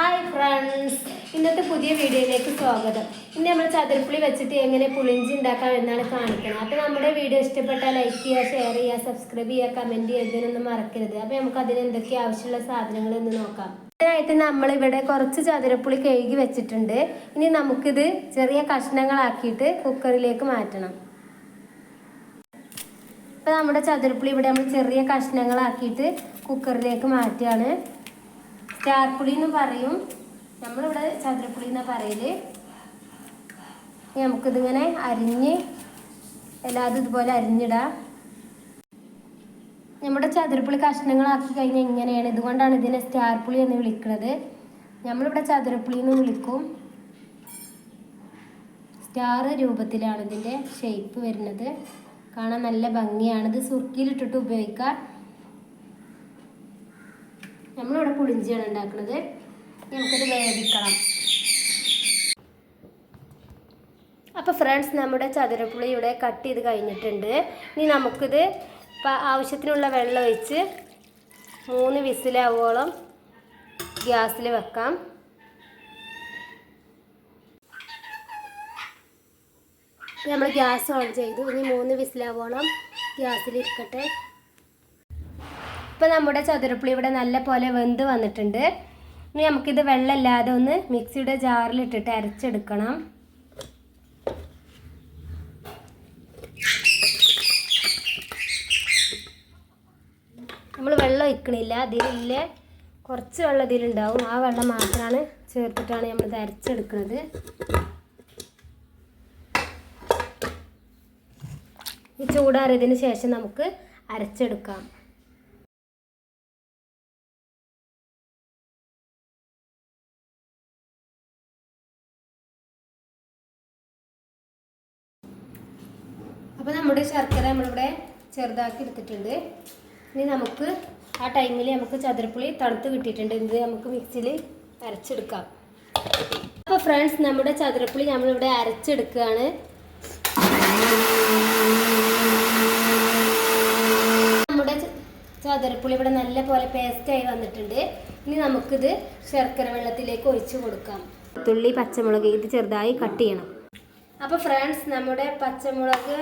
Hi friends, ഇന്നത്തെ പുതിയ വീഡിയോയിലേക്ക് സ്വാഗതം. ഇന്ന് നമ്മൾ ചതുരപ്പുളി വെച്ചിട്ട് എങ്ങനെ പുളിഞ്ചി ഉണ്ടാക്കാം എന്നാണ് കാണിക്കുന്നത്. അപ്പോൾ നമ്മുടെ വീഡിയോ ഇഷ്ടപ്പെട്ടാൽ ലൈക്ക് ചെയ്യുക, ഷെയർ ചെയ്യുക, സബ്സ്ക്രൈബ് ചെയ്യുക, കമൻറ്റ് ചെയ്യുന്നതിനൊന്നും മറക്കരുത്. അപ്പോൾ നമുക്ക് അതിന് എന്തൊക്കെ ആവശ്യമുള്ള സാധനങ്ങൾ എന്ന് നോക്കാം. ഇതിനായിട്ട് നമ്മളിവിടെ കുറച്ച് ചതുരപ്പുളി കഴുകി വെച്ചിട്ടുണ്ട്. ഇനി നമുക്കിത് ചെറിയ കഷ്ണങ്ങളാക്കിയിട്ട് കുക്കറിലേക്ക് മാറ്റണം. അപ്പോൾ നമ്മുടെ ചതുരപ്പുളി ഇവിടെ നമ്മൾ ചെറിയ കഷ്ണങ്ങളാക്കിയിട്ട് കുക്കറിലേക്ക് മാറ്റുകയാണ്. സ്റ്റാർപ്പുളി എന്ന് പറയും, നമ്മളിവിടെ ചതുരപ്പുളി എന്നാണ് പറയല്. നമുക്കിതിങ്ങനെ അരിഞ്ഞ് എല്ലാതും ഇതുപോലെ അരിഞ്ഞിടാം. നമ്മുടെ ചതുരപ്പുളി കഷ്ണങ്ങളാക്കി കഴിഞ്ഞാൽ ഇങ്ങനെയാണ്. ഇതുകൊണ്ടാണ് ഇതിനെ സ്റ്റാർപ്പുളി എന്ന് വിളിക്കുന്നത്. നമ്മളിവിടെ ചതുരപ്പുളി എന്ന് വിളിക്കും. സ്റ്റാർ രൂപത്തിലാണ് ഇതിൻ്റെ ഷേപ്പ് വരുന്നത്. കാണാൻ നല്ല ഭംഗിയാണ്. ഇത് സുർക്കിയിലിട്ടിട്ട് ഉപയോഗിക്കാം. നമ്മളിവിടെ പുളിഞ്ചിയാണ് ഉണ്ടാക്കുന്നത്. നമുക്കിത് വേവിക്കണം. അപ്പോൾ ഫ്രണ്ട്സ്, നമ്മുടെ ചതുരപ്പുളി ഇവിടെ കട്ട് ചെയ്ത് കഴിഞ്ഞിട്ടുണ്ട്. ഇനി നമുക്കിത് ആവശ്യത്തിനുള്ള വെള്ളം ഒഴിച്ച് 3 വിസിലാവോളം ഗ്യാസിൽ വെക്കാം. നമ്മൾ ഗ്യാസ് ഓൺ ചെയ്തു. ഇനി 3 വിസിലാവോളം ഗ്യാസിലിരിക്കട്ടെ. ഇപ്പോൾ നമ്മുടെ ചതുരപ്പുളി ഇവിടെ നല്ല പോലെ വെന്ത് വന്നിട്ടുണ്ട്. ഇനി നമുക്കിത് വെള്ളമില്ലാതെ ഒന്ന് മിക്സിയുടെ ജാറിലിട്ടിട്ട് അരച്ചെടുക്കണം. നമ്മൾ വെള്ളം ഒഴിക്കണില്ല, ഇതിലില്ല കുറച്ച് വെള്ളം ഇതിലുണ്ടാവും. ആ വെള്ളം മാത്രമാണ് ചേർത്തിട്ടാണ് നമ്മളിത് അരച്ചെടുക്കുന്നത്. ഈ ചൂടാറിയതിന് ശേഷം നമുക്ക് അരച്ചെടുക്കാം. അപ്പോൾ നമ്മുടെ ശർക്കര നമ്മളിവിടെ ചെറുതാക്കി എടുത്തിട്ടുണ്ട്. ഇനി നമുക്ക് ആ ടൈമിൽ നമുക്ക് ചതുരപ്പുളി തണുത്ത് കിട്ടിയിട്ടുണ്ട്. ഇത് നമുക്ക് മിക്സിയിൽ അരച്ചെടുക്കാം. അപ്പോൾ ഫ്രണ്ട്സ്, നമ്മുടെ ചതുരപ്പുളി നമ്മളിവിടെ അരച്ചെടുക്കുകയാണ്. നമ്മുടെ ചതുരപ്പുളി ഇവിടെ നല്ല പോലെ പേസ്റ്റായി വന്നിട്ടുണ്ട്. ഇനി നമുക്കിത് ശർക്കര വെള്ളത്തിലേക്ക് ഒഴിച്ച് കൊടുക്കാം. തുള്ളി പച്ചമുളക് ഇത് ചെറുതായി കട്ട് ചെയ്യണം. അപ്പോൾ ഫ്രണ്ട്സ്, നമ്മുടെ പച്ചമുളക്,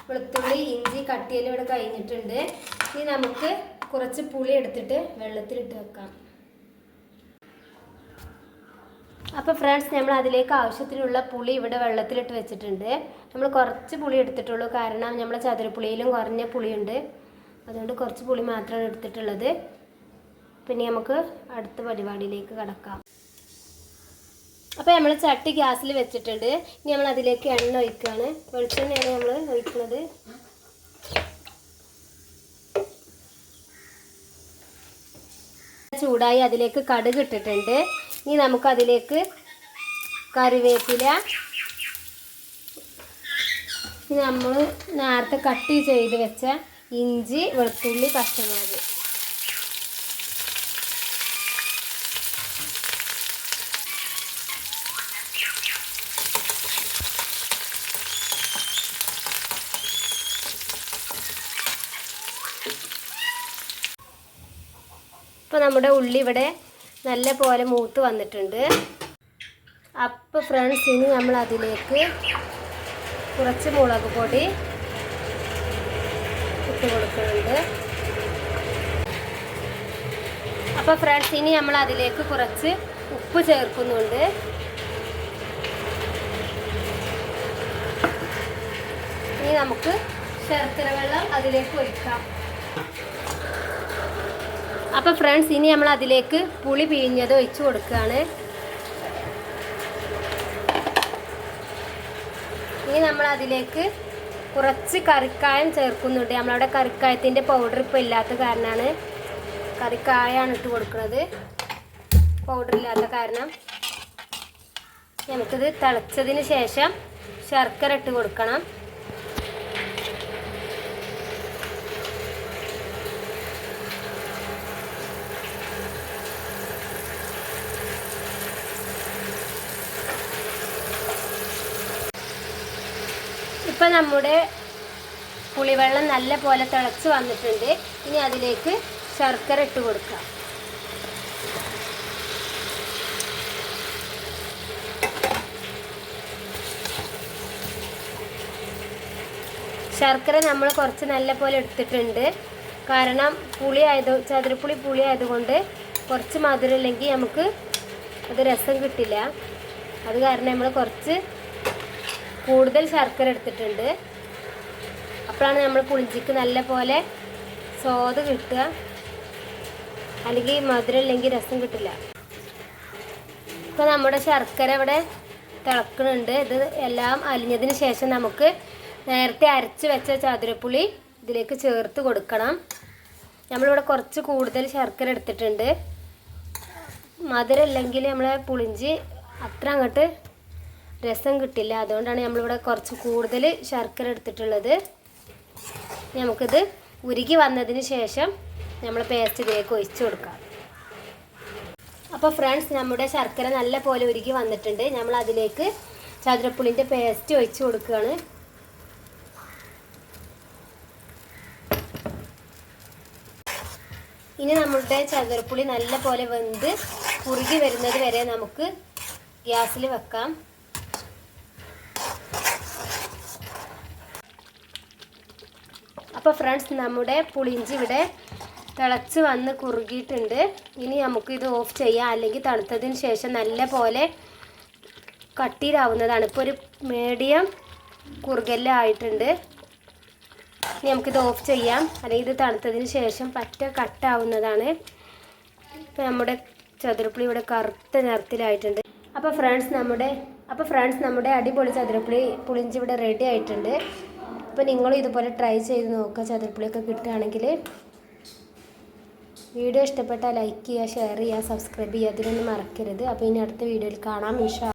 വെളുത്തുള്ളി, ഇഞ്ചി കട്ട് ചെയ്യൽ ഇവിടെ കഴിഞ്ഞിട്ടുണ്ട്. ഇനി നമുക്ക് കുറച്ച് പുളി എടുത്തിട്ട് വെള്ളത്തിലിട്ട് വെക്കാം. അപ്പോൾ ഫ്രണ്ട്സ്, നമ്മൾ അതിലേക്ക് ആവശ്യത്തിനുള്ള പുളി ഇവിടെ വെള്ളത്തിലിട്ട് വെച്ചിട്ടുണ്ട്. നമ്മൾ കുറച്ച് പുളി എടുത്തിട്ടുള്ളൂ, കാരണം നമ്മളെ ചതുരപ്പുളിയിലും കുറഞ്ഞ പുളിയുണ്ട്. അതുകൊണ്ട് കുറച്ച് പുളി മാത്രമാണ് എടുത്തിട്ടുള്ളത്. പിന്നെ നമുക്ക് അടുത്ത പരിപാടിയിലേക്ക് കടക്കാം. അപ്പോൾ നമ്മൾ ചട്ടി ഗ്യാസിൽ വെച്ചിട്ടുണ്ട്. ഇനി നമ്മൾ അതിലേക്ക് എണ്ണ ഒഴിക്കുകയാണ്. വെളിച്ചെണ്ണയാണ് നമ്മൾ ഒഴിക്കുന്നത്. ചൂടായി അതിലേക്ക് കടുക് ഇട്ടിട്ടുണ്ട്. ഇനി നമുക്കതിലേക്ക് കറിവേപ്പില, നമ്മൾ നേരത്തെ കട്ട് ചെയ്ത് വെച്ച ഇഞ്ചി, വെളുത്തുള്ളി, പച്ചമുളക്, ഇപ്പോൾ നമ്മുടെ ഉള്ളി ഇവിടെ നല്ല പോലെ മൂത്ത് വന്നിട്ടുണ്ട്. അപ്പോൾ ഫ്രണ്ട്സ്, ഇനി നമ്മൾ അതിലേക്ക് കുറച്ച് മുളക് പൊടി ഇട്ട് കൊടുക്കുന്നുണ്ട്. അപ്പോൾ ഫ്രണ്ട്സ്, ഇനി നമ്മൾ അതിലേക്ക് കുറച്ച് ഉപ്പ് ചേർക്കുന്നുണ്ട്. ഇനി നമുക്ക് ശർക്കര വെള്ളം അതിലേക്ക് ഒഴിക്കാം. അപ്പോൾ ഫ്രണ്ട്സ്, ഇനി നമ്മൾ അതിലേക്ക് പുളി പിഴിഞ്ഞത് ഒഴിച്ച് കൊടുക്കുകയാണ്. ഇനി നമ്മൾ അതിലേക്ക് കുറച്ച് കറിക്കായം ചേർക്കുന്നുണ്ട്. നമ്മളവിടെ കറിക്കായത്തിൻ്റെ പൗഡർ ഇപ്പോൾ ഇല്ലാത്ത കാരണമാണ് കറിക്കായാണ് ഇട്ട് കൊടുക്കുന്നത്. പൗഡർ ഇല്ലാത്ത കാരണം നമുക്കിത് തിളച്ചതിന് ശേഷം ശർക്കര ഇട്ട് കൊടുക്കണം. ഇപ്പോൾ നമ്മുടെ പുളിവെള്ളം നല്ല പോലെ തിളച്ച് വന്നിട്ടുണ്ട്. ഇനി അതിലേക്ക് ശർക്കര ഇട്ട് കൊടുക്കാം. ശർക്കര നമ്മൾ കുറച്ച് നല്ല പോലെ എടുത്തിട്ടുണ്ട്. കാരണം ചതുരപ്പുളി പുളി ആയതുകൊണ്ട് കുറച്ച് മധുരം ഇല്ലെങ്കിൽ നമുക്ക് അത് രസം കിട്ടില്ല. അത് കാരണം നമ്മൾ കുറച്ച് കൂടുതൽ ശർക്കര എടുത്തിട്ടുണ്ട്. അപ്പോഴാണ് നമ്മൾ പുളിഞ്ചിക്ക് നല്ല പോലെ സ്വാദ് കിട്ടുക. അല്ലെങ്കിൽ മധുരം ഇല്ലെങ്കിൽ രസം കിട്ടില്ല. ഇപ്പോൾ നമ്മുടെ ശർക്കര ഇവിടെ തിളക്കുന്നുണ്ട്. ഇത് എല്ലാം അലിഞ്ഞതിന് ശേഷം നമുക്ക് നേരത്തെ അരച്ച് വെച്ച ചതുരപ്പുളി ഇതിലേക്ക് ചേർത്ത് കൊടുക്കണം. നമ്മളിവിടെ കുറച്ച് കൂടുതൽ ശർക്കര എടുത്തിട്ടുണ്ട്. മധുരം ഇല്ലെങ്കിൽ നമ്മളെ പുളിഞ്ചി അത്ര അങ്ങോട്ട് രസം കിട്ടില്ല. അതുകൊണ്ടാണ് നമ്മളിവിടെ കുറച്ച് കൂടുതൽ ശർക്കര എടുത്തിട്ടുള്ളത്. നമുക്കിത് ഉരുകി വന്നതിന് ശേഷം നമ്മൾ പേസ്റ്റ് ഇതിലേക്ക് ഒഴിച്ച് കൊടുക്കാം. അപ്പോൾ ഫ്രണ്ട്സ്, നമ്മുടെ ശർക്കര നല്ല പോലെ ഉരുകി വന്നിട്ടുണ്ട്. നമ്മൾ അതിലേക്ക് ചതുരപ്പുളിൻ്റെ പേസ്റ്റ് ഒഴിച്ച് കൊടുക്കുകയാണ്. ഇനി നമ്മുടെ ചതുരപ്പുളി നല്ല പോലെ വെന്ത് കുറുകി വരുന്നത് വരെ നമുക്ക് ഗ്യാസിൽ വെക്കാം. അപ്പോൾ ഫ്രണ്ട്സ്, നമ്മുടെ പുളിഞ്ചി ഇവിടെ തിളച്ച് വന്ന് കുറുകിയിട്ടുണ്ട്. ഇനി നമുക്കിത് ഓഫ് ചെയ്യാം. അല്ലെങ്കിൽ തണുത്തതിന് ശേഷം നല്ല പോലെ കട്ടിയിലാവുന്നതാണ്. ഇപ്പോൾ ഒരു മീഡിയം കുറുകലായിട്ടുണ്ട്. ഇനി നമുക്കിത് ഓഫ് ചെയ്യാം. അല്ലെങ്കിൽ ഇത് തണുത്തതിന് ശേഷം പറ്റ കട്ടാവുന്നതാണ്. ഇപ്പോൾ നമ്മുടെ ചതുരപ്പുളി ഇവിടെ കറുത്ത നിറത്തിലായിട്ടുണ്ട്. അപ്പോൾ ഫ്രണ്ട്സ്, നമ്മുടെ അടിപൊളി പുളിഞ്ചി ഇവിടെ റെഡി ആയിട്ടുണ്ട്. അപ്പോൾ നിങ്ങളും ഇതുപോലെ ട്രൈ ചെയ്ത് നോക്കുക. ചതുരപ്പുളിയൊക്കെ കിട്ടുകയാണെങ്കിൽ. വീഡിയോ ഇഷ്ടപ്പെട്ടാൽ ലൈക്ക് ചെയ്യുക, ഷെയർ ചെയ്യുക, സബ്സ്ക്രൈബ് ചെയ്യുക. അതിനൊന്നും മറക്കരുത്. അപ്പോൾ ഇനി അടുത്ത വീഡിയോയിൽ കാണാം. ഇൻഷാ